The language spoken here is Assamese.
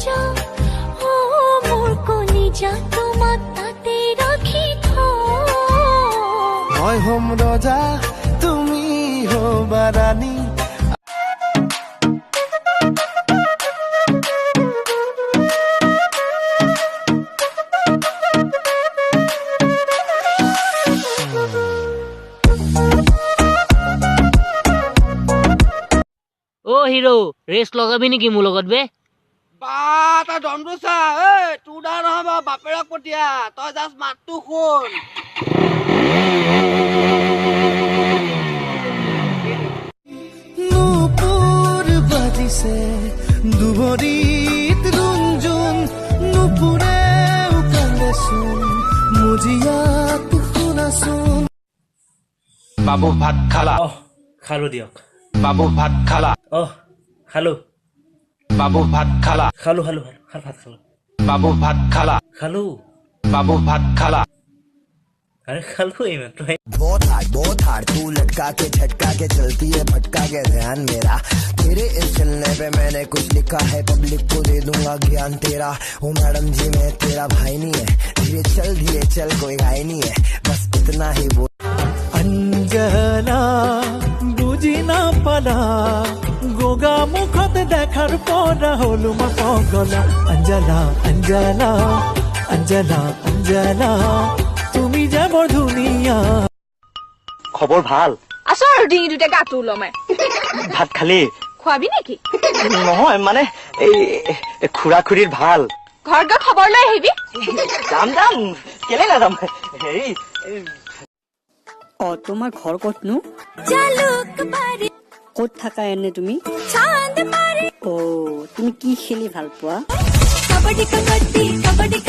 रोजा ओ मोर कलिजा তোমাক তাতে রাখি থ মই হম রজা তুমি হবা রানী ও হিরো রেস লগাবি নেকি মোৰ লগত বে বা তই দমটো চা তোৰ দা নহয় বাৰু বাপেৰক পঠিয়া তই জাষ্ট মাতটো শুন নুপুর বাজিছে দুবরিত রুঞ্জুন নুপুরে কান্দেছোন মুজিয়াত শুনাছোন বাবু ভাত খালা খালো দিয়ক বাবু ভাত খালা খালো বাবু ভাত খালা খালো খালো খালো ভাত খালো বাবু ভাত খালা খালো বাবু ভাত খালা अरे खालो ही मैं तो बहुत हार्ड तू लटका के झटका के चलती है भटका के ध्यान मेरा तेरे इस चलने पे मैंने कुछ लिखा है पब्लिक को दे दूंगा ज्ञान तेरा ओ मैडम जी मैं तेरा भाई नहीं है धीरे चल कोई घाई नहीं है बस इतना ही बोल अंजना बुझी ना पाला गोगा मुखत देखार परा हलु मा पगला अंजना अंजना अंजना अंजना তুমি যে বৰ ধুনীয়া খবৰ ভাল আছো আৰু ডিঙি দুটা গাটো ওলমাই ভাত খালি খোৱাবি নেকি নহয় মানে এই খুৰা খুৰীৰ ভাল ঘৰত গৈ খবৰ লৈ আহিবি যাম যাম কেলে নাযাম হেৰি তোমাৰ ঘৰ ক'তনো জালুক বাৰী ক'ত থাকা এনে তুমি চাঁদ মাৰি তুমি কি খেলি ভাল পোৱা কবাডি কবাডি কবাডি